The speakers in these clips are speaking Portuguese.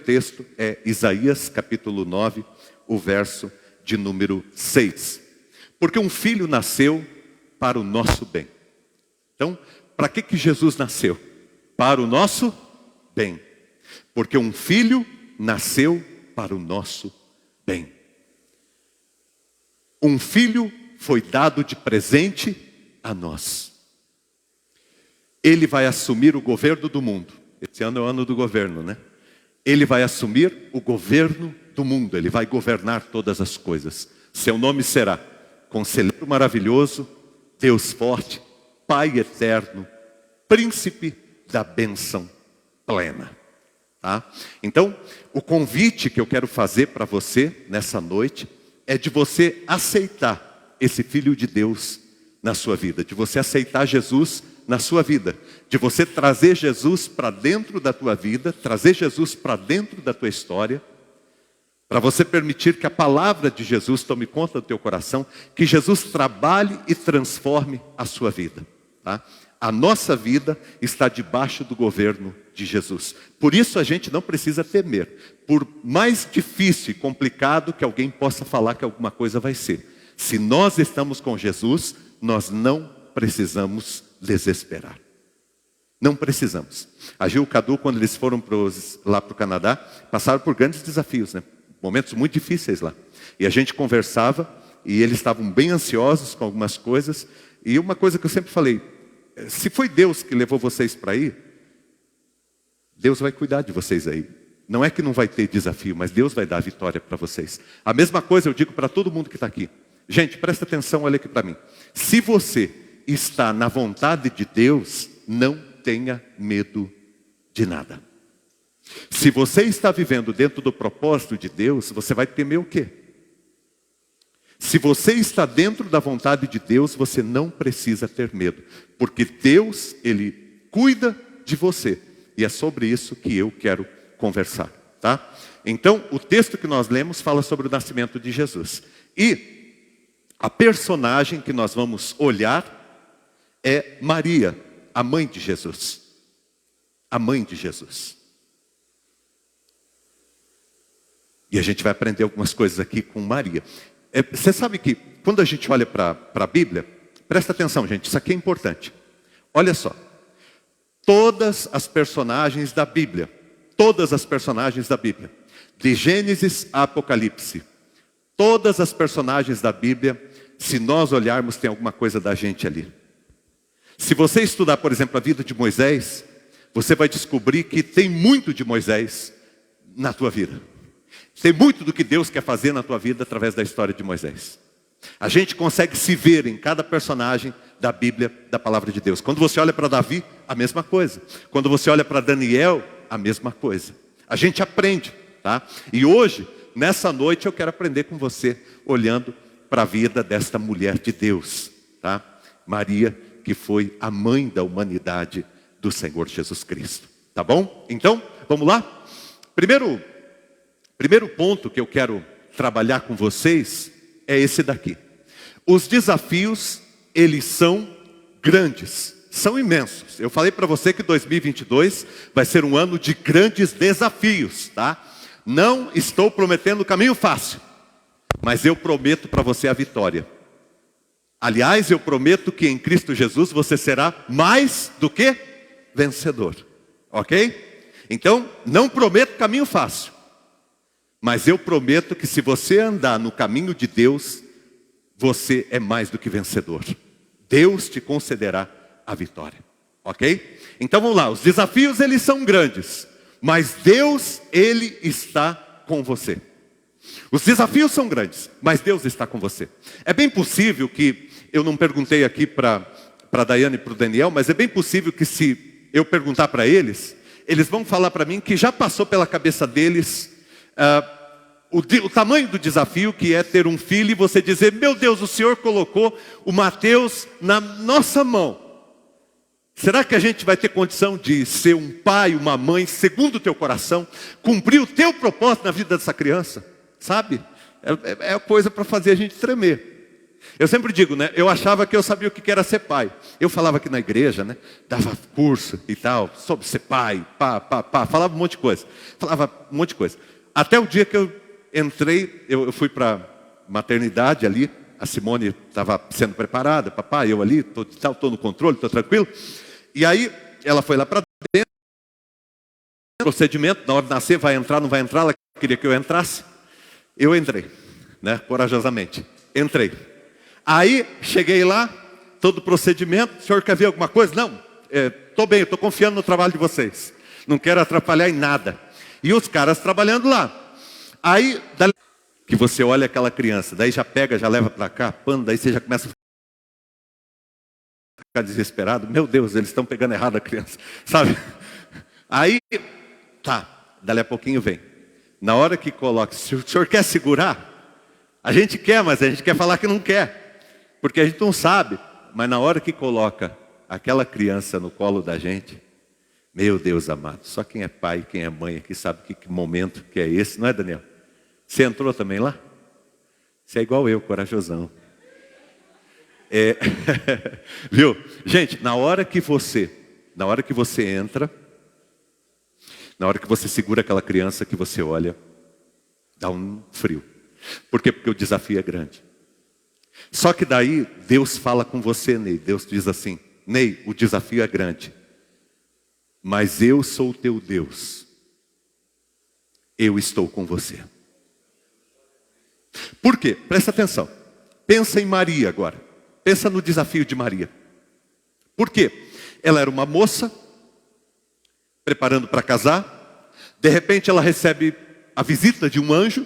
texto é Isaías capítulo 9, o verso de número 6. Porque um filho nasceu para o nosso bem. Então, para que Jesus nasceu? Para o nosso bem. Porque um filho nasceu para o nosso bem. Um filho foi dado de presente a nós. Ele vai assumir o governo do mundo. Esse ano é o ano do governo, né? Ele vai assumir o governo do mundo. Ele vai governar todas as coisas. Seu nome será Conselheiro Maravilhoso, Deus Forte, Pai Eterno, Príncipe da Bênção Plena. Tá? Então, o convite que eu quero fazer para você nessa noite é de você aceitar esse Filho de Deus na sua vida, de você aceitar Jesus na sua vida, de você trazer Jesus para dentro da tua vida, trazer Jesus para dentro da tua história, para você permitir que a palavra de Jesus tome conta do teu coração, que Jesus trabalhe e transforme a sua vida. Tá? A nossa vida está debaixo do governo de Jesus. Por isso a gente não precisa temer. Por mais difícil e complicado que alguém possa falar que alguma coisa vai ser. Se nós estamos com Jesus, nós não precisamos desesperar. Não precisamos. A Gil e o Cadu, quando eles foram lá para o Canadá, passaram por grandes desafios, né? Momentos muito difíceis lá. E a gente conversava, e eles estavam bem ansiosos com algumas coisas. E uma coisa que eu sempre falei, se foi Deus que levou vocês para aí, Deus vai cuidar de vocês aí. Não é que não vai ter desafio, mas Deus vai dar a vitória para vocês. A mesma coisa eu digo para todo mundo que está aqui. Gente, presta atenção, olha aqui para mim. Se você está na vontade de Deus, não tenha medo de nada. Se você está vivendo dentro do propósito de Deus, você vai temer o quê? Se você está dentro da vontade de Deus, você não precisa ter medo. Porque Deus, Ele cuida de você. E é sobre isso que eu quero conversar. Tá? Então, o texto que nós lemos fala sobre o nascimento de Jesus. E a personagem que nós vamos olhar é Maria, a mãe de Jesus. A mãe de Jesus. E a gente vai aprender algumas coisas aqui com Maria. Você sabe que quando a gente olha para a Bíblia, presta atenção, gente, isso aqui é importante. Olha só. Todas as personagens da Bíblia, de Gênesis a Apocalipse, todas as personagens da Bíblia, se nós olharmos, tem alguma coisa da gente ali. Se você estudar, por exemplo, a vida de Moisés, você vai descobrir que tem muito de Moisés na tua vida. Tem muito do que Deus quer fazer na tua vida através da história de Moisés. A gente consegue se ver em cada personagem da Bíblia, da palavra de Deus. Quando você olha para Davi, a mesma coisa. Quando você olha para Daniel, a mesma coisa. A gente aprende, tá? E hoje, nessa noite, eu quero aprender com você, olhando para a vida desta mulher de Deus, tá? Maria, que foi a mãe da humanidade do Senhor Jesus Cristo. Tá bom? Então, vamos lá? Primeiro ponto que eu quero trabalhar com vocês é esse daqui. Os desafios, eles são grandes, são imensos. Eu falei para você que 2022 vai ser um ano de grandes desafios, tá? Não estou prometendo caminho fácil, mas eu prometo para você a vitória. Aliás, eu prometo que em Cristo Jesus você será mais do que vencedor. Ok? Então, não prometo caminho fácil. Mas eu prometo que se você andar no caminho de Deus, você é mais do que vencedor. Deus te concederá a vitória. Ok? Então vamos lá, os desafios eles são grandes, mas Deus, Ele está com você. Os desafios são grandes, mas Deus está com você. É bem possível que, eu não perguntei aqui para a Daiane e para o Daniel, mas é bem possível que se eu perguntar para eles, eles vão falar para mim que já passou pela cabeça deles o tamanho do desafio que é ter um filho e você dizer, meu Deus, o Senhor colocou o Mateus na nossa mão. Será que a gente vai ter condição de ser um pai, uma mãe, segundo o teu coração, cumprir o teu propósito na vida dessa criança? Sabe? É coisa para fazer a gente tremer. Eu sempre digo, né? Eu achava que eu sabia o que era ser pai. Eu falava aqui na igreja, né? Dava curso e tal, sobre ser pai, falava um monte de coisa. Falava um monte de coisa. Até o dia que eu entrei, eu fui para maternidade ali. A Simone estava sendo preparada, papai, eu ali, estou no controle, estou tranquilo. E aí, ela foi lá para dentro. Procedimento, na hora de nascer, vai entrar, não vai entrar. Ela queria que eu entrasse. Eu entrei, né? Corajosamente. Entrei. Aí, cheguei lá, todo o procedimento. O senhor quer ver alguma coisa? Não, estou bem, estou confiando no trabalho de vocês. Não quero atrapalhar em nada. E os caras trabalhando lá. Aí, que você olha aquela criança, daí já pega, já leva para cá, pano, daí você já começa a ficar desesperado. Meu Deus, eles estão pegando errado a criança, sabe? Aí, tá, dali a pouquinho vem. Na hora que coloca, se o senhor quer segurar, a gente quer, mas a gente quer falar que não quer, porque a gente não sabe. Mas na hora que coloca aquela criança no colo da gente, meu Deus amado, só quem é pai, quem é mãe aqui sabe que momento que é esse, não é, Daniel? Você entrou também lá? Você é igual eu, corajosão. Viu? Gente, na hora que você entra, na hora que você segura aquela criança que você olha, dá um frio. Por quê? Porque o desafio é grande. Só que daí, Deus fala com você, Ney. Deus diz assim, Ney, o desafio é grande. Mas eu sou o teu Deus. Eu estou com você. Por quê? Presta atenção. Pensa em Maria agora. Pensa no desafio de Maria. Por quê? Ela era uma moça, preparando para casar. De repente ela recebe a visita de um anjo.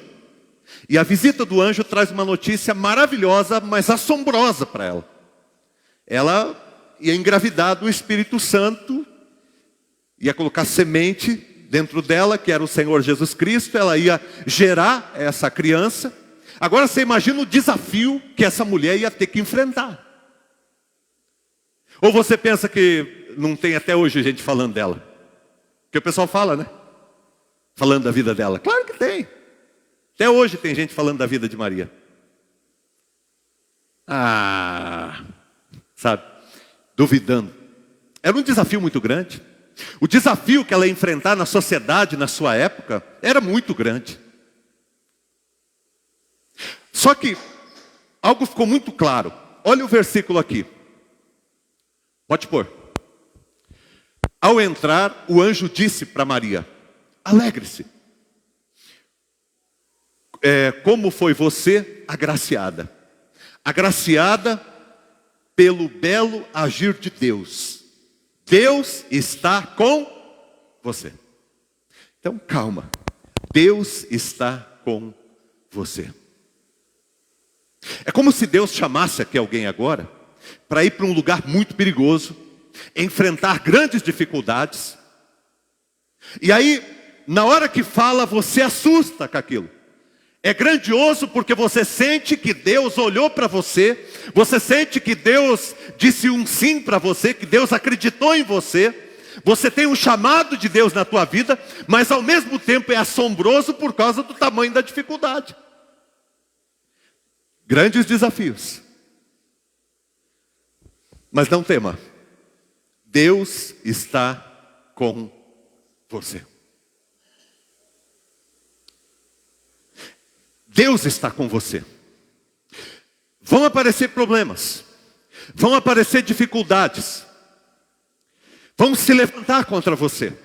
E a visita do anjo traz uma notícia maravilhosa, mas assombrosa para ela. Ela ia engravidar do Espírito Santo. Ia colocar semente dentro dela, que era o Senhor Jesus Cristo. Ela ia gerar essa criança. Agora você imagina o desafio que essa mulher ia ter que enfrentar. Ou você pensa que não tem até hoje gente falando dela? Porque o pessoal fala, né? Falando da vida dela. Claro que tem. Até hoje tem gente falando da vida de Maria. Sabe? Duvidando. Era um desafio muito grande. O desafio que ela ia enfrentar na sociedade, na sua época, era muito grande. Só que algo ficou muito claro. Olha o versículo aqui. Pode pôr. Ao entrar, o anjo disse para Maria, alegre-se. Como foi você agraciada? Agraciada pelo belo agir de Deus. Deus está com você. Então calma. Deus está com você. É como se Deus chamasse aqui alguém agora para ir para um lugar muito perigoso, enfrentar grandes dificuldades. E aí, na hora que fala, você assusta com aquilo. É grandioso porque você sente que Deus olhou para você, você sente que Deus disse um sim para você, que Deus acreditou em você. Você tem um chamado de Deus na tua vida, mas ao mesmo tempo é assombroso por causa do tamanho da dificuldade. Grandes desafios. Mas não tema. Deus está com você. Deus está com você. Vão aparecer problemas. Vão aparecer dificuldades. Vão se levantar contra você.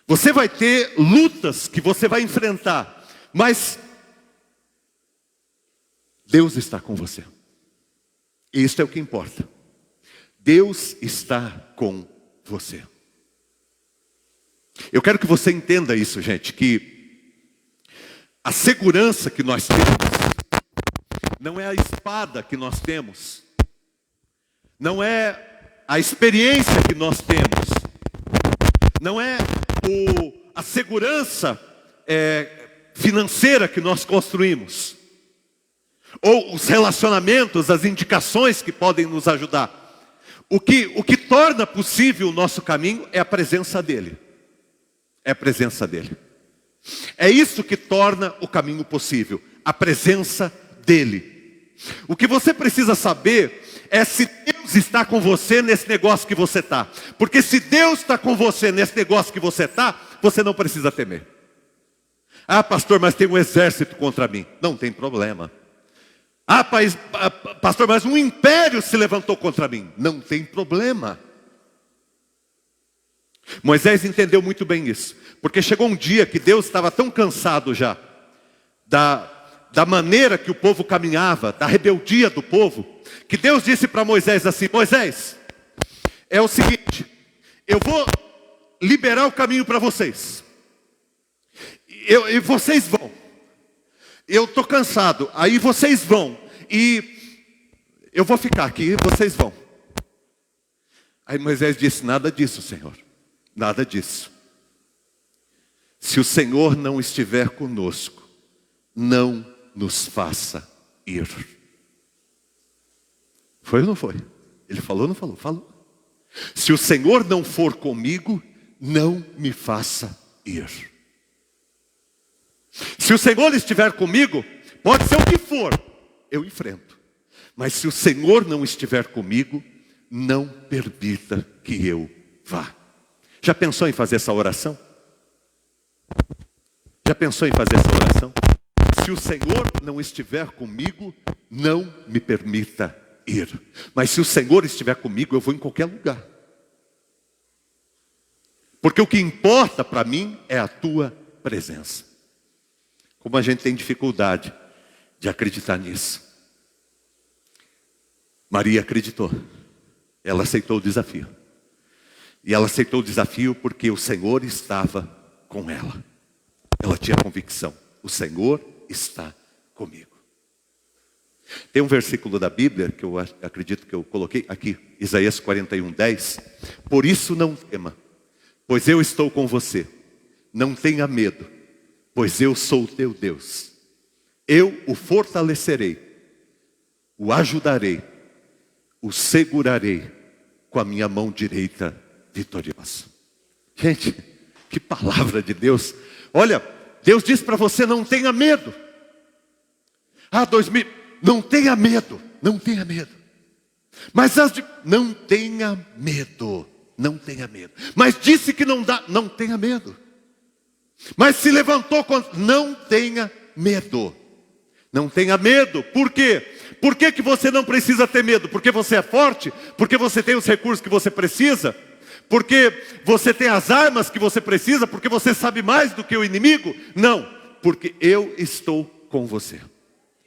Você vai ter lutas que você vai enfrentar. Mas Deus está com você. Isso é o que importa. Deus está com você. Eu quero que você entenda isso, gente, que a segurança que nós temos não é a espada que nós temos, não é a experiência que nós temos, não é a segurança financeira que nós construímos, ou os relacionamentos, as indicações que podem nos ajudar. O que torna possível o nosso caminho é a presença dEle. É a presença dEle. É isso que torna o caminho possível, a presença dEle. O que você precisa saber é se Deus está com você nesse negócio que você está. Porque se Deus está com você nesse negócio que você está, você não precisa temer. Ah, pastor, mas tem um exército contra mim. Não tem problema. Ah, pastor, mas um império se levantou contra mim. Não tem problema. Moisés entendeu muito bem isso. Porque chegou um dia que Deus estava tão cansado já da maneira que o povo caminhava, da rebeldia do povo, que Deus disse para Moisés assim: Moisés, é o seguinte, eu vou liberar o caminho para vocês. E vocês vão. Eu estou cansado, aí vocês vão. E eu vou ficar aqui e vocês vão. Aí Moisés disse: nada disso, Senhor. Nada disso. Se o Senhor não estiver conosco, não nos faça ir. Foi ou não foi? Ele falou ou não falou? Falou. Se o Senhor não for comigo, não me faça ir. Se o Senhor estiver comigo, pode ser o que for, eu enfrento. Mas se o Senhor não estiver comigo, não permita que eu vá. Já pensou em fazer essa oração? Já pensou em fazer essa oração? Se o Senhor não estiver comigo, não me permita ir. Mas se o Senhor estiver comigo, eu vou em qualquer lugar. Porque o que importa para mim é a tua presença. Como a gente tem dificuldade de acreditar nisso. Maria acreditou. Ela aceitou o desafio. E ela aceitou o desafio porque o Senhor estava com ela. Ela tinha convicção. O Senhor está comigo. Tem um versículo da Bíblia que eu acredito que eu coloquei aqui. Isaías 41:10. Por isso não tema, pois eu estou com você. Não tenha medo, pois eu sou o teu Deus. Eu o fortalecerei, o ajudarei, o segurarei com a minha mão direita vitoriosa. Gente, que palavra de Deus. Olha, Deus diz para você: não tenha medo. Não tenha medo, não tenha medo. Mas não tenha medo, não tenha medo. Mas disse que não dá, não tenha medo. Mas se levantou contra, não tenha medo. Não tenha medo. Por quê? Por que você não precisa ter medo? Porque você é forte? Porque você tem os recursos que você precisa? Porque você tem as armas que você precisa? Porque você sabe mais do que o inimigo? Não, porque eu estou com você.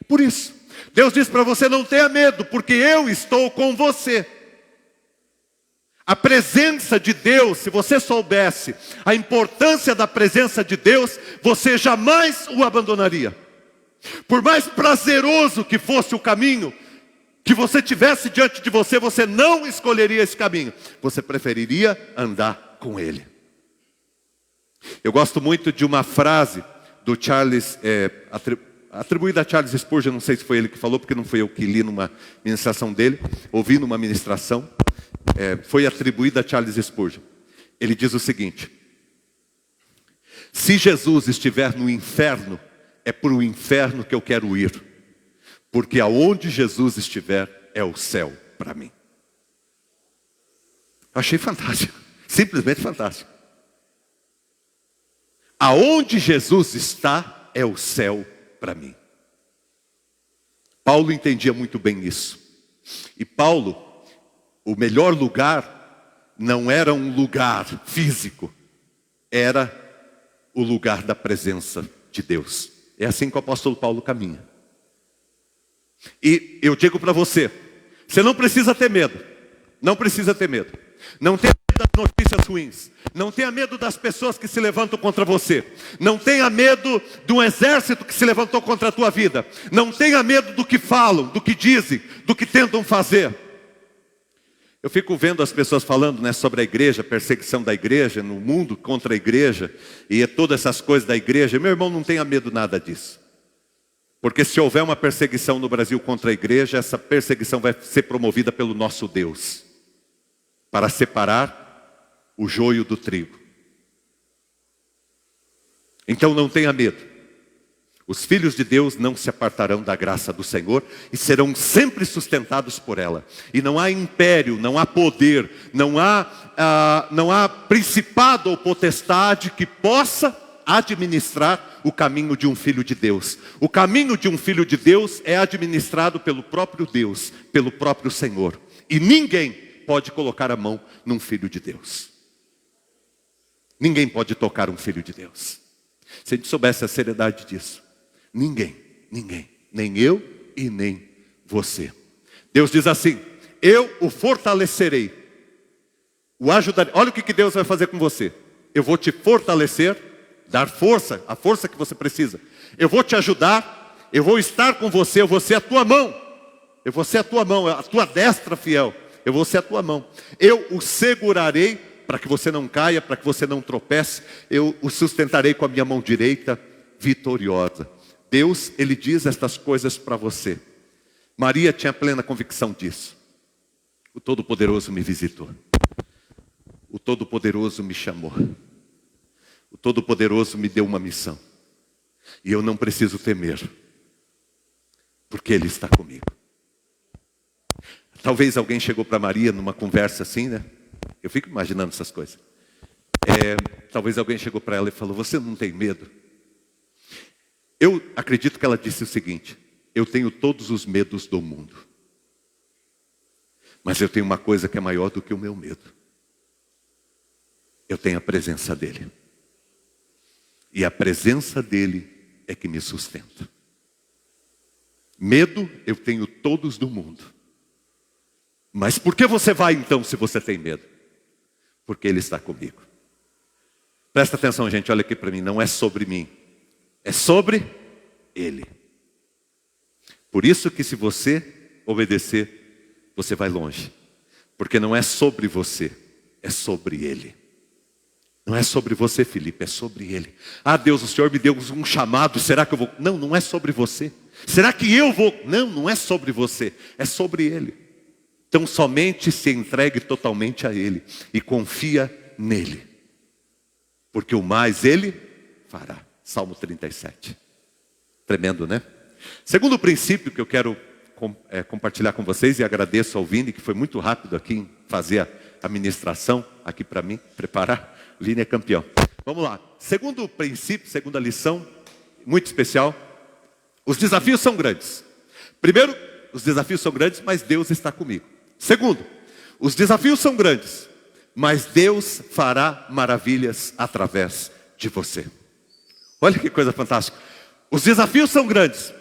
Por isso, Deus diz para você: não tenha medo, porque eu estou com você. A presença de Deus, se você soubesse a importância da presença de Deus, você jamais o abandonaria. Por mais prazeroso que fosse o caminho que você tivesse diante de você, você não escolheria esse caminho. Você preferiria andar com ele. Eu gosto muito de uma frase do Charles, atribuída a Charles Spurgeon, não sei se foi ele que falou, porque não foi eu que li numa ministração dele, ouvi numa ministração, foi atribuída a Charles Spurgeon. Ele diz o seguinte: se Jesus estiver no inferno, é para o inferno que eu quero ir, porque aonde Jesus estiver é o céu para mim. Eu achei fantástico, simplesmente fantástico. Aonde Jesus está é o céu para mim. Paulo entendia muito bem isso. E Paulo, o melhor lugar não era um lugar físico, era o lugar da presença de Deus. É assim que o apóstolo Paulo caminha. E eu digo para você, você não precisa ter medo. Não precisa ter medo. Não tenha medo das notícias ruins. Não tenha medo das pessoas que se levantam contra você. Não tenha medo do exército que se levantou contra a tua vida. Não tenha medo do que falam, do que dizem, do que tentam fazer. Eu fico vendo as pessoas falando, né, sobre a igreja, perseguição da igreja, no mundo contra a igreja, e todas essas coisas da igreja. Meu irmão, não tenha medo nada disso. Porque se houver uma perseguição no Brasil contra a igreja, essa perseguição vai ser promovida pelo nosso Deus, para separar o joio do trigo. Então não tenha medo. Os filhos de Deus não se apartarão da graça do Senhor e serão sempre sustentados por ela. E não há império, não há poder, não há principado ou potestade que possa administrar o caminho de um filho de Deus. O caminho de um filho de Deus é administrado pelo próprio Deus, pelo próprio Senhor. E ninguém pode colocar a mão num filho de Deus. Ninguém pode tocar um filho de Deus. Se a gente soubesse a seriedade disso, ninguém, nem eu e nem você. Deus diz assim: eu o fortalecerei, o ajudarei. Olha o que Deus vai fazer com você. Eu vou te fortalecer, dar força, a força que você precisa. Eu vou te ajudar, eu vou estar com você, eu vou ser a tua mão. Eu vou ser a tua mão, a tua destra fiel. Eu vou ser a tua mão. Eu o segurarei para que você não caia, para que você não tropece. Eu o sustentarei com a minha mão direita vitoriosa. Deus, Ele diz estas coisas para você. Maria tinha plena convicção disso. O Todo-Poderoso me visitou. O Todo-Poderoso me chamou. O Todo-Poderoso me deu uma missão. E eu não preciso temer, porque Ele está comigo. Talvez alguém chegou para Maria numa conversa assim, né? Eu fico imaginando essas coisas. Talvez alguém chegou para ela e falou: você não tem medo? Eu acredito que ela disse o seguinte: eu tenho todos os medos do mundo, mas eu tenho uma coisa que é maior do que o meu medo. Eu tenho a presença dEle. E a presença dEle é que me sustenta. Medo eu tenho todos do mundo. Mas por que você vai então se você tem medo? Porque Ele está comigo. Presta atenção, gente, olha aqui para mim. Não é sobre mim, é sobre Ele. Por isso que se você obedecer, você vai longe. Porque não é sobre você, é sobre Ele. Não é sobre você, Felipe, é sobre Ele. Ah, Deus, o Senhor me deu um chamado, será que eu vou? Não, não é sobre você. Será que eu vou? Não, não é sobre você, é sobre Ele. Então somente se entregue totalmente a Ele e confia nele. Porque o mais Ele fará. Salmo 37. Tremendo, né? Segundo princípio que eu quero compartilhar com vocês, e agradeço ao Vini, que foi muito rápido aqui em fazer a ministração aqui para mim, preparar. Vini é campeão. Vamos lá. Segundo princípio, segunda lição, muito especial. Os desafios são grandes. Primeiro, os desafios são grandes, mas Deus está comigo. Segundo, os desafios são grandes, mas Deus fará maravilhas através de você. Olha que coisa fantástica. Os desafios são grandes,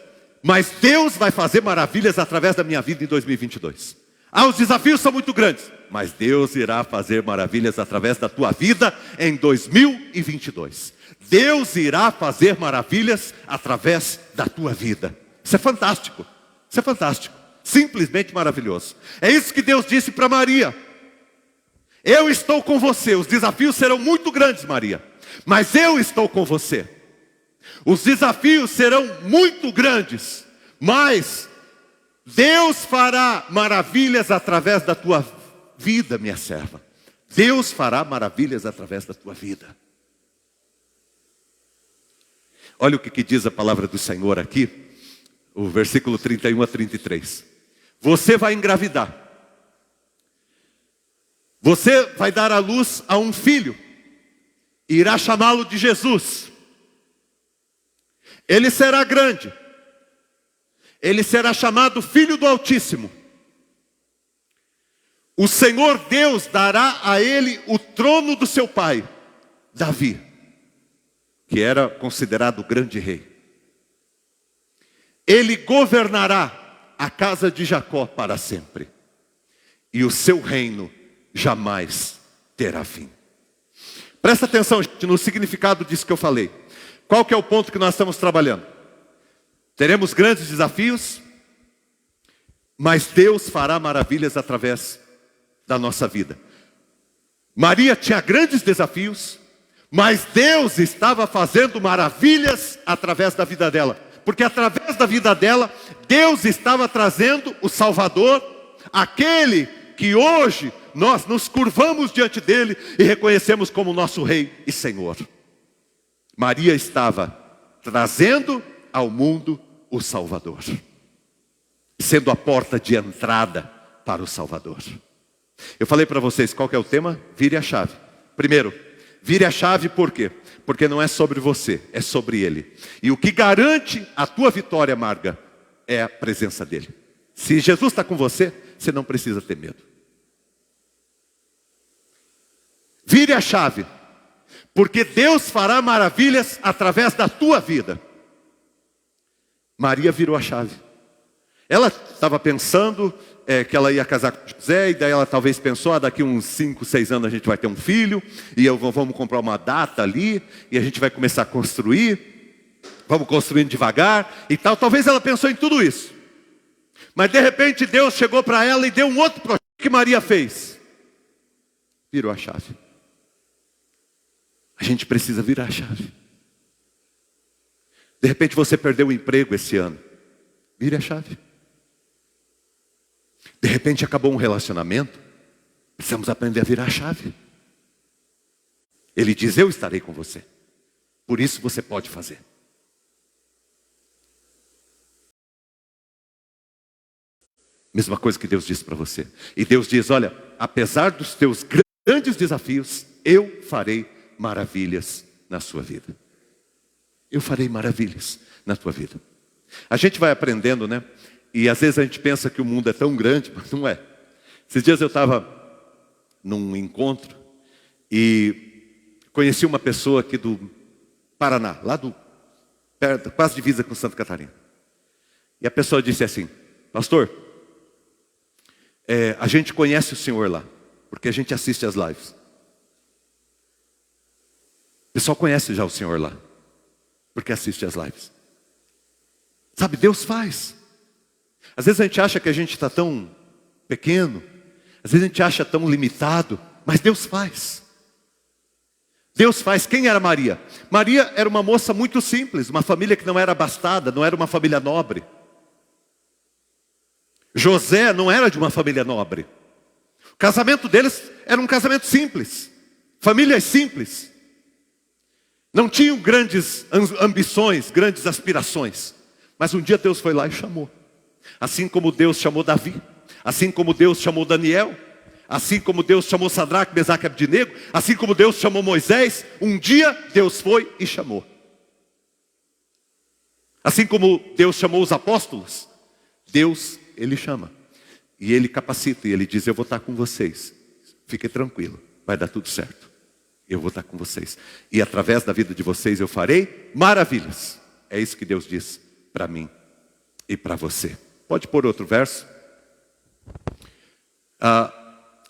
mas Deus vai fazer maravilhas através da minha vida em 2022. Ah, os desafios são muito grandes, mas Deus irá fazer maravilhas através da tua vida em 2022. Deus irá fazer maravilhas através da tua vida. Isso é fantástico. Isso é fantástico. Simplesmente maravilhoso. É isso que Deus disse para Maria. Eu estou com você. Os desafios serão muito grandes, Maria, mas eu estou com você. Os desafios serão muito grandes, mas Deus fará maravilhas através da tua vida, minha serva. Deus fará maravilhas através da tua vida. Olha o que diz a palavra do Senhor aqui, o versículo 31 a 33. Você vai engravidar. Você vai dar à luz a um filho. E irá chamá-lo de Jesus. Ele será grande. Ele será chamado Filho do Altíssimo. O Senhor Deus dará a ele o trono do seu pai, Davi, que era considerado o grande rei. Ele governará a casa de Jacó para sempre, e o seu reino jamais terá fim. Presta atenção, gente, no significado disso que eu falei. Qual que é o ponto que nós estamos trabalhando? Teremos grandes desafios, mas Deus fará maravilhas através da nossa vida. Maria tinha grandes desafios, mas Deus estava fazendo maravilhas através da vida dela. Porque através da vida dela, Deus estava trazendo o Salvador, aquele que hoje nós nos curvamos diante dele e reconhecemos como nosso Rei e Senhor. Maria estava trazendo ao mundo o Salvador, sendo a porta de entrada para o Salvador. Eu falei para vocês qual que é o tema? Vire a chave. Primeiro, vire a chave por quê? Porque não é sobre você, é sobre Ele. E o que garante a tua vitória, Marga, é a presença dEle. Se Jesus está com você, você não precisa ter medo. Vire a chave, porque Deus fará maravilhas através da tua vida. Maria virou a chave. Ela estava pensando que ela ia casar com José, e daí ela talvez pensou, daqui uns 5, 6 anos a gente vai ter um filho, e vamos comprar uma data ali, e a gente vai começar a construir, vamos construindo devagar e tal. Talvez ela pensou em tudo isso. Mas de repente Deus chegou para ela e deu um outro projeto. O que Maria fez? Virou a chave. A gente precisa virar a chave. De repente você perdeu o emprego esse ano. Vire a chave. De repente acabou um relacionamento. Precisamos aprender a virar a chave. Ele diz, eu estarei com você. Por isso você pode fazer. Mesma coisa que Deus disse para você. E Deus diz, olha, apesar dos teus grandes desafios, eu farei maravilhas na sua vida. Eu farei maravilhas na tua vida. A gente vai aprendendo, né? E às vezes a gente pensa que o mundo é tão grande, mas não é. Esses dias eu estava num encontro e conheci uma pessoa aqui do Paraná, perto, quase divisa com Santa Catarina. E a pessoa disse assim, pastor, a gente conhece o senhor lá, porque a gente assiste as lives. O pessoal conhece já o senhor lá, porque assiste as lives. Sabe, Deus faz. Às vezes a gente acha que a gente está tão pequeno, às vezes a gente acha tão limitado, mas Deus faz. Deus faz. Quem era Maria? Maria era uma moça muito simples, uma família que não era abastada, não era uma família nobre. José não era de uma família nobre. O casamento deles era um casamento simples, famílias simples. Não tinham grandes ambições, grandes aspirações. Mas um dia Deus foi lá e chamou. Assim como Deus chamou Davi, assim como Deus chamou Daniel, assim como Deus chamou Sadraque, Mesaque e Abdinego, assim como Deus chamou Moisés, um dia Deus foi e chamou. Assim como Deus chamou os apóstolos, Deus, Ele chama. E Ele capacita, e Ele diz, eu vou estar com vocês. Fique tranquilo, vai dar tudo certo. Eu vou estar com vocês. E através da vida de vocês eu farei maravilhas. É isso que Deus diz para mim e para você. Pode pôr outro verso.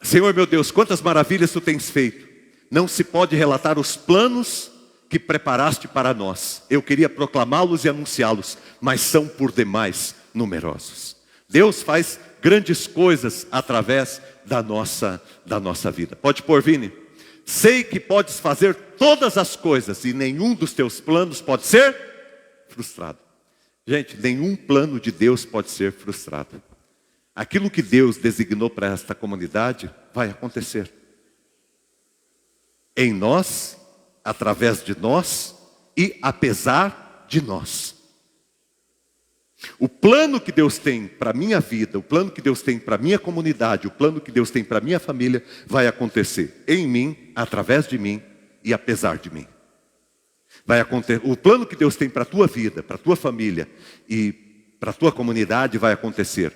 Senhor meu Deus, quantas maravilhas Tu tens feito. Não se pode relatar os planos que preparaste para nós. Eu queria proclamá-los e anunciá-los, mas são por demais numerosos. Deus faz grandes coisas através da nossa vida. Pode pôr, Vini. Sei que podes fazer todas as coisas e nenhum dos teus planos pode ser frustrado. Gente, nenhum plano de Deus pode ser frustrado. Aquilo que Deus designou para esta comunidade vai acontecer. Em nós, através de nós e apesar de nós. O plano que Deus tem para a minha vida, o plano que Deus tem para a minha comunidade, o plano que Deus tem para a minha família, vai acontecer em mim, através de mim e apesar de mim. Vai acontecer, o plano que Deus tem para a tua vida, para a tua família e para a tua comunidade vai acontecer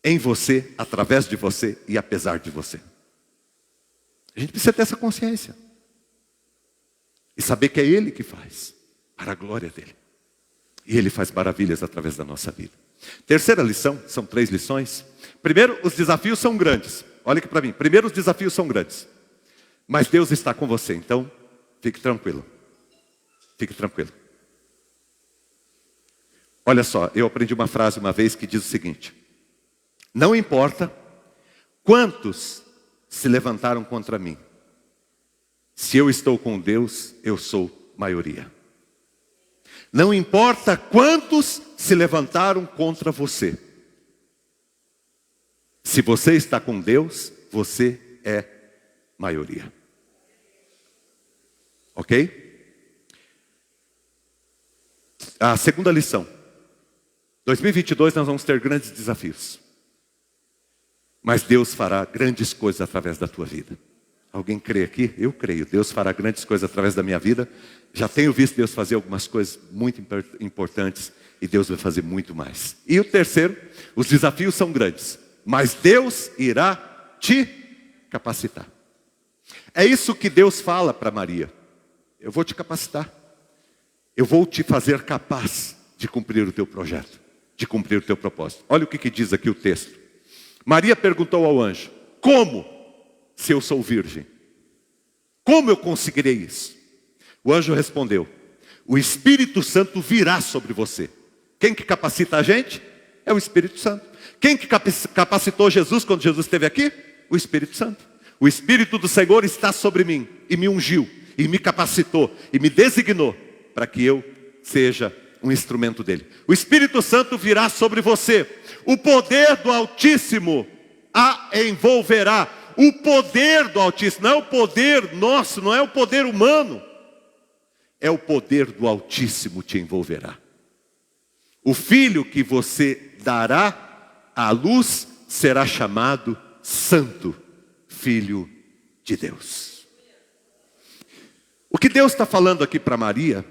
em você, através de você e apesar de você. A gente precisa ter essa consciência e saber que é Ele que faz, para a glória dEle. E Ele faz maravilhas através da nossa vida. Terceira lição, são 3 lições. Primeiro, os desafios são grandes. Olha aqui para mim. Primeiro, os desafios são grandes. Mas Deus está com você, então fique tranquilo. Fique tranquilo. Olha só, eu aprendi uma frase uma vez que diz o seguinte: não importa quantos se levantaram contra mim, se eu estou com Deus, eu sou maioria. Não importa quantos se levantaram contra você, se você está com Deus, você é maioria. Ok? A segunda lição. 2022 nós vamos ter grandes desafios. Mas Deus fará grandes coisas através da tua vida. Alguém crê aqui? Eu creio. Deus fará grandes coisas através da minha vida. Já tenho visto Deus fazer algumas coisas muito importantes. E Deus vai fazer muito mais. E o terceiro, os desafios são grandes. Mas Deus irá te capacitar. É isso que Deus fala para Maria. Eu vou te capacitar. Eu vou te fazer capaz de cumprir o teu projeto. De cumprir o teu propósito. Olha o que diz aqui o texto. Maria perguntou ao anjo: como, se eu sou virgem? Como eu conseguirei isso? O anjo respondeu: o Espírito Santo virá sobre você. Quem que capacita a gente? É o Espírito Santo. Quem que capacitou Jesus quando Jesus esteve aqui? O Espírito Santo. O Espírito do Senhor está sobre mim e me ungiu, e me capacitou, e me designou para que eu seja um instrumento dele. O Espírito Santo virá sobre você. O poder do Altíssimo a envolverá. O poder do Altíssimo, não é o poder nosso, não é o poder humano. É o poder do Altíssimo te envolverá. O filho que você dará à luz será chamado Santo, Filho de Deus. O que Deus está falando aqui para Maria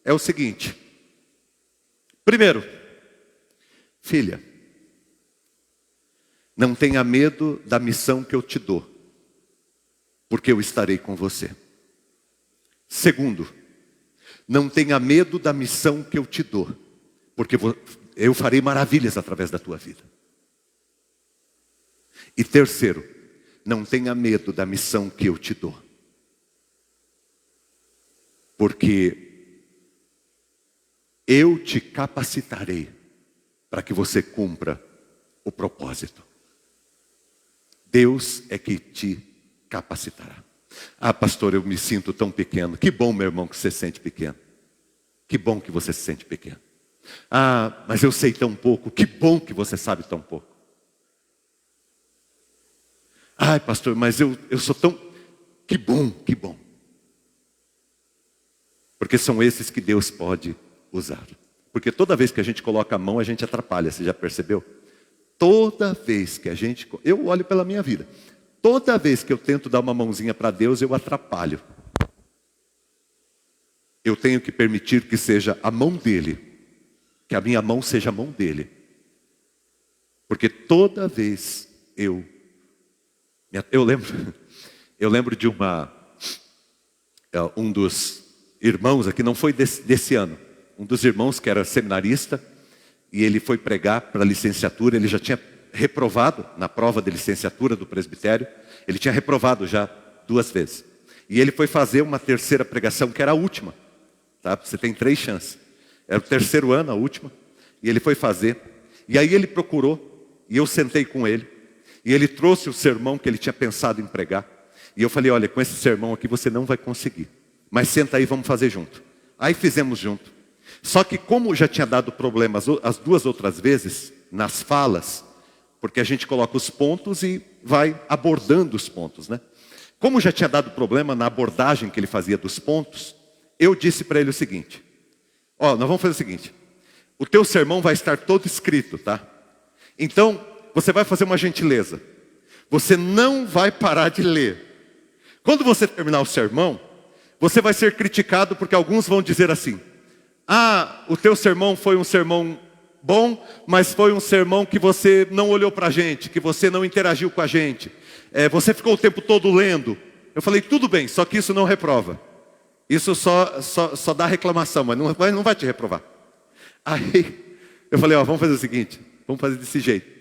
é o seguinte. Primeiro, filha, não tenha medo da missão que eu te dou, porque eu estarei com você. Segundo, não tenha medo da missão que eu te dou, porque eu farei maravilhas através da tua vida. E terceiro, não tenha medo da missão que eu te dou, porque eu te capacitarei para que você cumpra o propósito. Deus é que te capacitará. Ah, pastor, eu me sinto tão pequeno. Que bom, meu irmão, que você se sente pequeno. Que bom que você se sente pequeno. Ah, mas eu sei tão pouco. Que bom que você sabe tão pouco. Ai, pastor, mas eu sou tão... Que bom, que bom. Porque são esses que Deus pode usar. Porque toda vez que a gente coloca a mão, a gente atrapalha. Você já percebeu? Toda vez que a gente... Eu olho pela minha vida. Toda vez que eu tento dar uma mãozinha para Deus, eu atrapalho. Eu tenho que permitir que seja a mão dele. Que a minha mão seja a mão dele. Porque toda vez eu lembro de um dos irmãos aqui, não foi desse ano. Um dos irmãos que era seminarista, e ele foi pregar para a licenciatura. Ele já tinha reprovado na prova de licenciatura do presbitério. Ele tinha reprovado já 2 vezes. E ele foi fazer uma terceira pregação, que era a última. Tá? Você tem 3 chances. Era o 3º ano, a última. E ele foi fazer. E aí ele procurou, e eu sentei com ele. E ele trouxe o sermão que ele tinha pensado em pregar. E eu falei: olha, com esse sermão aqui você não vai conseguir. Mas senta aí, vamos fazer junto. Aí fizemos junto. Só que como já tinha dado problemas as 2 outras vezes, nas falas, porque a gente coloca os pontos e vai abordando os pontos, né? Como já tinha dado problema na abordagem que ele fazia dos pontos, eu disse para ele o seguinte: ó, nós vamos fazer o seguinte, o teu sermão vai estar todo escrito, tá? Então, você vai fazer uma gentileza. Você não vai parar de ler. Quando você terminar o sermão, você vai ser criticado porque alguns vão dizer assim: ah, o teu sermão foi um sermão bom, mas foi um sermão que você não olhou para a gente, que você não interagiu com a gente. Você ficou o tempo todo lendo. Eu falei: tudo bem, só que isso não reprova. Isso só dá reclamação, mas não vai te reprovar. Aí eu falei: ó, vamos fazer o seguinte, vamos fazer desse jeito.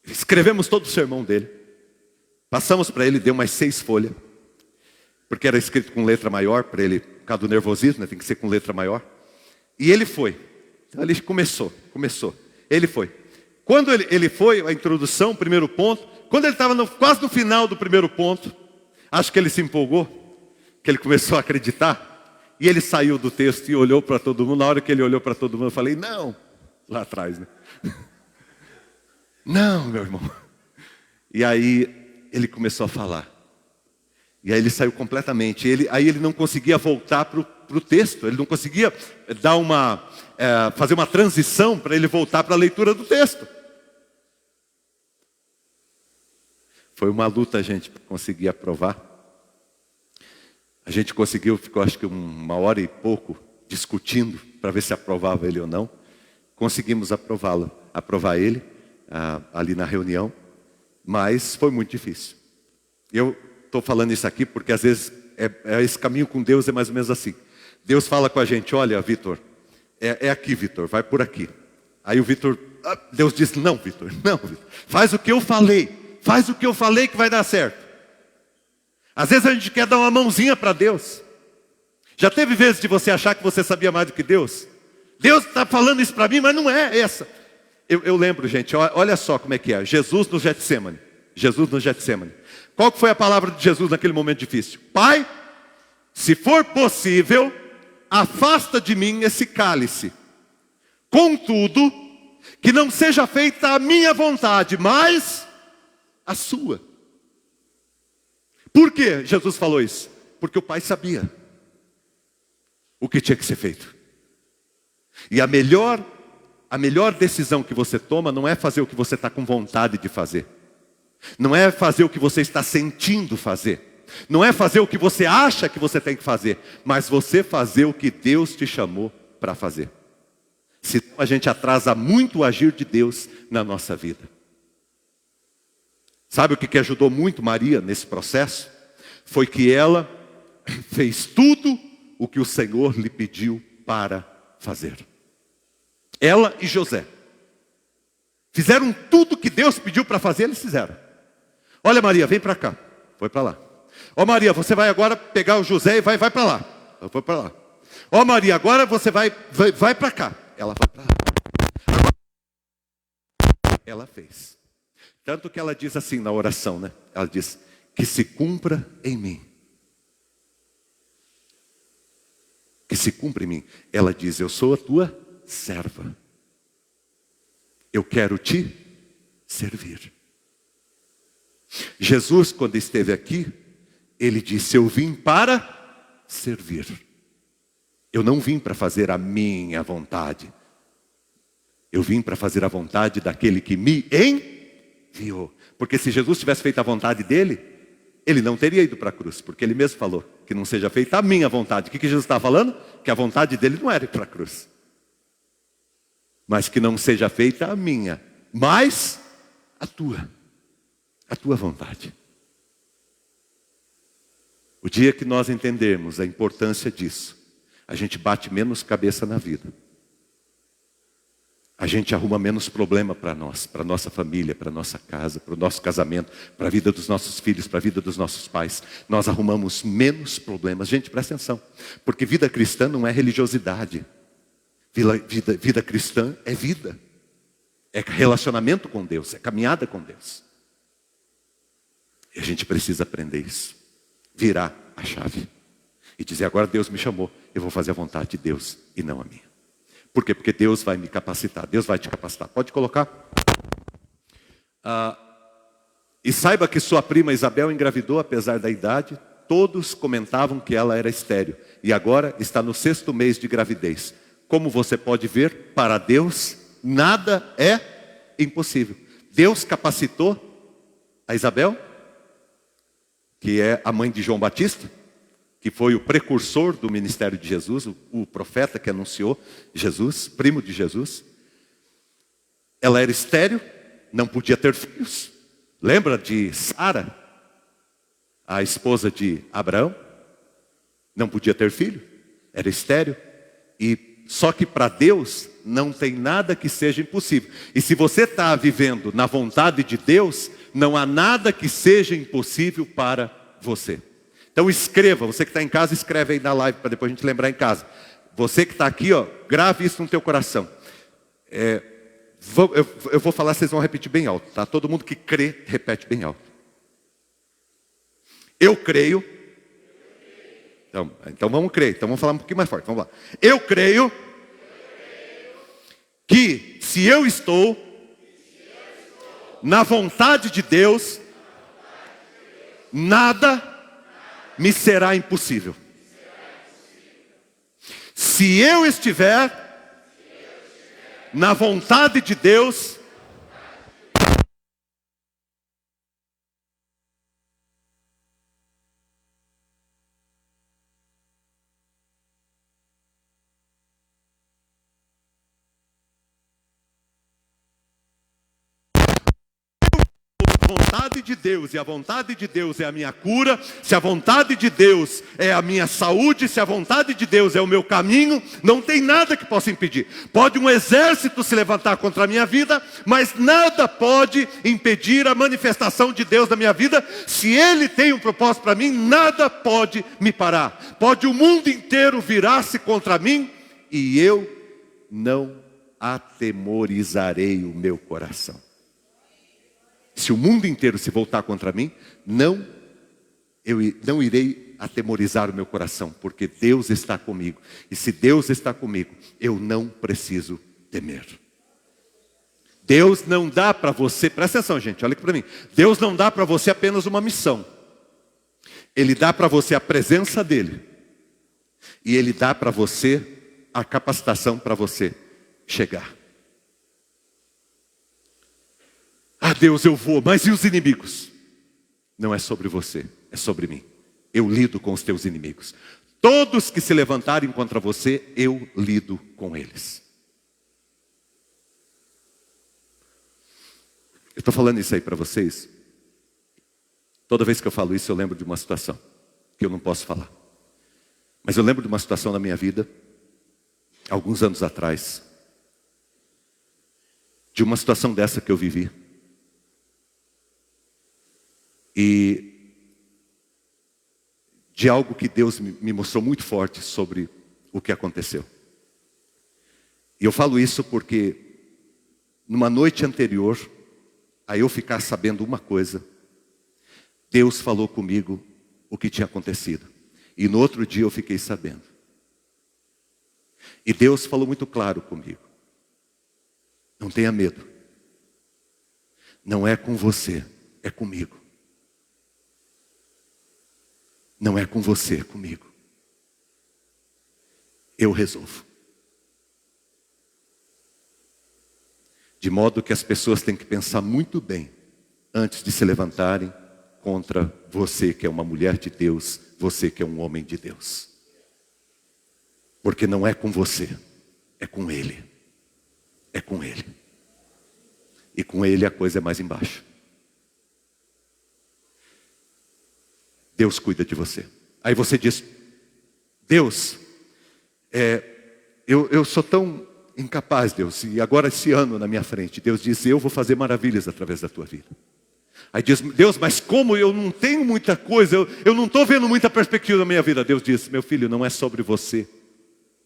Escrevemos todo o sermão dele. Passamos para ele, deu umas 6 folhas. Porque era escrito com letra maior, para ele, por causa do nervosismo, né, tem que ser com letra maior. E ele foi. Então ele começou. Ele foi. Quando ele foi, a introdução, o primeiro ponto, quando ele estava quase no final do primeiro ponto, acho que ele se empolgou, que ele começou a acreditar, e ele saiu do texto e olhou para todo mundo. Na hora que ele olhou para todo mundo, eu falei: não, lá atrás, né? Não, meu irmão. E aí ele começou a falar. E aí ele saiu completamente. Aí ele não conseguia voltar para o texto. Ele não conseguia fazer uma transição para ele voltar para a leitura do texto. Foi uma luta, gente, para conseguir aprovar. A gente conseguiu, ficou acho que 1 hora e pouco discutindo para ver se aprovava ele ou não. Conseguimos aprovar ele ali na reunião, mas foi muito difícil. Eu estou falando isso aqui porque às vezes esse caminho com Deus é mais ou menos assim. Deus fala com a gente: olha, Vitor, é aqui, Vitor, vai por aqui. Aí o Vitor, Deus diz: não, Vitor, faz o que eu falei. Faz o que eu falei que vai dar certo. Às vezes a gente quer dar uma mãozinha para Deus. Já teve vezes de você achar que você sabia mais do que Deus? Deus está falando isso para mim, mas não é essa. Eu lembro, gente, olha só como é que é. Jesus no Getsemane. Qual que foi a palavra de Jesus naquele momento difícil? Pai, se for possível, afasta de mim esse cálice. Contudo, que não seja feita a minha vontade, mas a sua. Por que Jesus falou isso? Porque o Pai sabia o que tinha que ser feito. E a melhor decisão que você toma não é fazer o que você está com vontade de fazer. Não é fazer o que você está sentindo fazer. Não é fazer o que você acha que você tem que fazer. Mas você fazer o que Deus te chamou para fazer. Senão a gente atrasa muito o agir de Deus na nossa vida. Sabe o que ajudou muito Maria nesse processo? Foi que ela fez tudo o que o Senhor lhe pediu para fazer. Ela e José fizeram tudo que Deus pediu para fazer, eles fizeram. Olha, Maria, vem para cá. Foi para lá. Ó, Maria, você vai agora pegar o José e vai para lá. Foi para lá. Ó, Maria, agora você vai para cá. Ela vai para lá. Ela fez. Tanto que ela diz assim na oração, né? Ela diz: que se cumpra em mim. Que se cumpra em mim. Ela diz: eu sou a tua serva. Eu quero te servir. Jesus, quando esteve aqui, ele disse: eu vim para servir. Eu não vim para fazer a minha vontade. Eu vim para fazer a vontade daquele que me enviou. Porque se Jesus tivesse feito a vontade dele, ele não teria ido para a cruz. Porque ele mesmo falou que não seja feita a minha vontade. O que Jesus está falando? Que a vontade dele não era ir para a cruz. Mas que não seja feita a minha, mas a tua vontade. O dia que nós entendermos a importância disso, a gente bate menos cabeça na vida. A gente arruma menos problema para nós, para nossa família, para nossa casa, para o nosso casamento, para a vida dos nossos filhos, para a vida dos nossos pais. Nós arrumamos menos problemas. Gente, presta atenção, porque vida cristã não é religiosidade. Vida cristã é vida. É relacionamento com Deus, é caminhada com Deus. E a gente precisa aprender isso. Virar a chave. E dizer: agora Deus me chamou, eu vou fazer a vontade de Deus e não a minha. Por quê? Porque Deus vai me capacitar. Deus vai te capacitar. Pode colocar? E saiba que sua prima Isabel engravidou apesar da idade. Todos comentavam que ela era estéril. E agora está no 6º mês de gravidez. Como você pode ver, para Deus nada é impossível. Deus capacitou a Isabel, que é a mãe de João Batista, que foi o precursor do ministério de Jesus, o profeta que anunciou Jesus, primo de Jesus. Ela era estéril, não podia ter filhos. Lembra de Sara, a esposa de Abraão? Não podia ter filho, era estéril. E só que para Deus não tem nada que seja impossível. E se você está vivendo na vontade de Deus, não há nada que seja impossível para você. Então escreva, você que está em casa, escreve aí na live, para depois a gente lembrar em casa. Você que está aqui, grave isso no teu coração. Eu vou falar, vocês vão repetir bem alto, tá? Todo mundo que crê, repete bem alto. Eu creio. Então vamos crer, então vamos falar um pouquinho mais forte, vamos lá. Eu creio que se eu estou na vontade de Deus, nada me será impossível. Se eu estiver na vontade de Deus, vontade de Deus, e a vontade de Deus é a minha cura, se a vontade de Deus é a minha saúde, se a vontade de Deus é o meu caminho, não tem nada que possa impedir. Pode um exército se levantar contra a minha vida, mas nada pode impedir a manifestação de Deus na minha vida. Se Ele tem um propósito para mim, nada pode me parar. Pode o mundo inteiro virar-se contra mim, e eu não atemorizarei o meu coração. Se o mundo inteiro se voltar contra mim, eu não irei atemorizar o meu coração, porque Deus está comigo. E se Deus está comigo, eu não preciso temer. Deus não dá para você, presta atenção, gente, olha aqui para mim. Deus não dá para você apenas uma missão. Ele dá para você a presença dEle. E Ele dá para você a capacitação para você chegar. Ah, Deus, eu vou, mas e os inimigos? Não é sobre você, é sobre mim. Eu lido com os teus inimigos. Todos que se levantarem contra você, eu lido com eles. Eu estou falando isso aí para vocês. Toda vez que eu falo isso, eu lembro de uma situação que eu não posso falar. Mas eu lembro de uma situação na minha vida, alguns anos atrás, de uma situação dessa que eu vivi. E de algo que Deus me mostrou muito forte sobre o que aconteceu. E eu falo isso porque numa noite anterior a eu ficar sabendo uma coisa, Deus falou comigo o que tinha acontecido. E no outro dia eu fiquei sabendo. E Deus falou muito claro comigo. Não tenha medo. Não é com você, é comigo. Não é com você, é comigo. Eu resolvo. De modo que as pessoas têm que pensar muito bem antes de se levantarem contra você que é uma mulher de Deus, você que é um homem de Deus. Porque não é com você, é com Ele. É com Ele. E com Ele a coisa é mais embaixo. Deus cuida de você. Aí você diz, Deus, eu sou tão incapaz, Deus, e agora esse ano na minha frente, Deus diz, eu vou fazer maravilhas através da tua vida. Aí diz, Deus, mas como eu não tenho muita coisa, eu não estou vendo muita perspectiva na minha vida. Deus diz, meu filho, não é sobre você,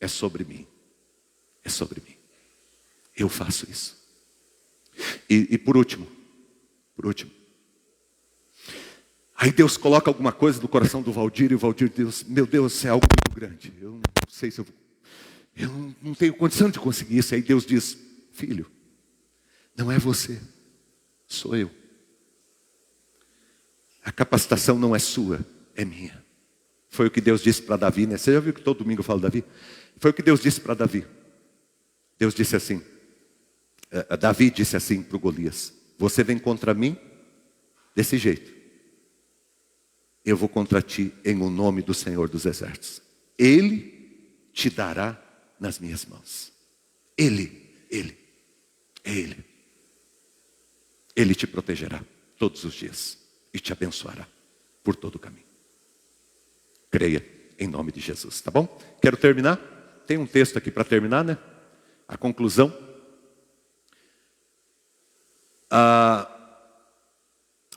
é sobre mim. É sobre mim. Eu faço isso. E por último, aí Deus coloca alguma coisa no coração do Valdir, e o Valdir diz, meu Deus, é algo muito grande. Eu não sei se eu não tenho condição de conseguir isso. Aí Deus diz, filho, não é você, sou eu. A capacitação não é sua, é minha. Foi o que Deus disse para Davi, né? Você já viu que todo domingo eu falo Davi? Foi o que Deus disse para Davi. Deus disse assim, Davi disse assim para o Golias, você vem contra mim desse jeito. Eu vou contra ti em o nome do Senhor dos Exércitos. Ele te dará nas minhas mãos. Ele. Ele te protegerá todos os dias e te abençoará por todo o caminho. Creia em nome de Jesus, tá bom? Quero terminar. Tem um texto aqui para terminar, né? A conclusão.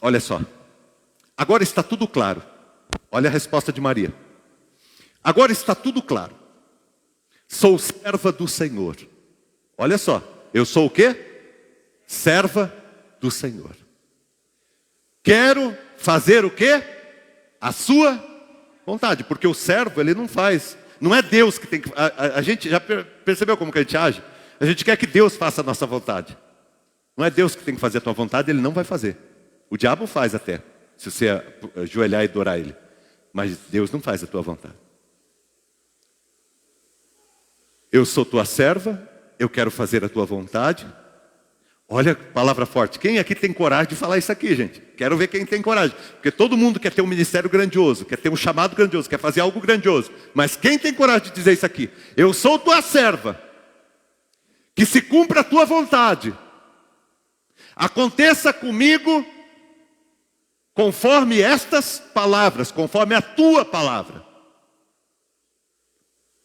Olha só. Agora está tudo claro. Olha a resposta de Maria. Agora está tudo claro. Sou serva do Senhor. Olha só. Eu sou o quê? Serva do Senhor. Quero fazer o quê? A sua vontade. Porque o servo, ele não faz. Não é Deus que tem que... A gente já percebeu como que a gente age? A gente quer que Deus faça a nossa vontade. Não é Deus que tem que fazer a tua vontade, Ele não vai fazer. O diabo faz até. Se você ajoelhar e adorar Ele. Mas Deus não faz a tua vontade. Eu sou tua serva, eu quero fazer a tua vontade. Olha, palavra forte. Quem aqui tem coragem de falar isso aqui, gente? Quero ver quem tem coragem. Porque todo mundo quer ter um ministério grandioso, quer ter um chamado grandioso, quer fazer algo grandioso. Mas quem tem coragem de dizer isso aqui? Eu sou tua serva, que se cumpra a tua vontade. Aconteça comigo conforme estas palavras, conforme a tua palavra.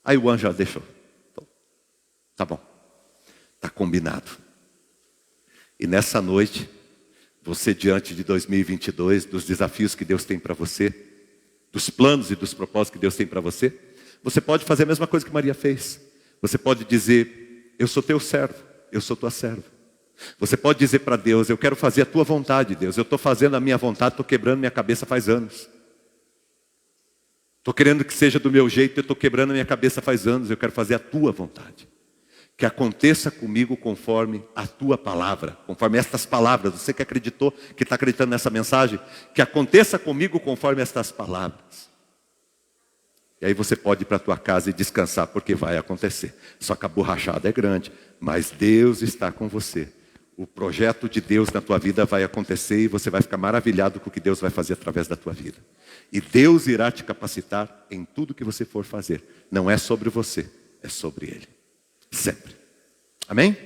Aí o anjo já deixou. Tá bom. Tá combinado. E nessa noite, você diante de 2022, dos desafios que Deus tem para você, dos planos e dos propósitos que Deus tem para você, você pode fazer a mesma coisa que Maria fez. Você pode dizer, eu sou teu servo, eu sou tua serva. Você pode dizer para Deus, eu quero fazer a tua vontade, Deus. Eu estou fazendo a minha vontade, estou quebrando minha cabeça faz anos. Estou querendo que seja do meu jeito, eu estou quebrando a minha cabeça faz anos. Eu quero fazer a tua vontade. Que aconteça comigo conforme a tua palavra, conforme estas palavras. Você que acreditou, que está acreditando nessa mensagem, que aconteça comigo conforme estas palavras. E aí você pode ir para a tua casa e descansar, porque vai acontecer. Só que a borrachada é grande, mas Deus está com você. O projeto de Deus na tua vida vai acontecer e você vai ficar maravilhado com o que Deus vai fazer através da tua vida. E Deus irá te capacitar em tudo que você for fazer. Não é sobre você, é sobre Ele. Sempre. Amém?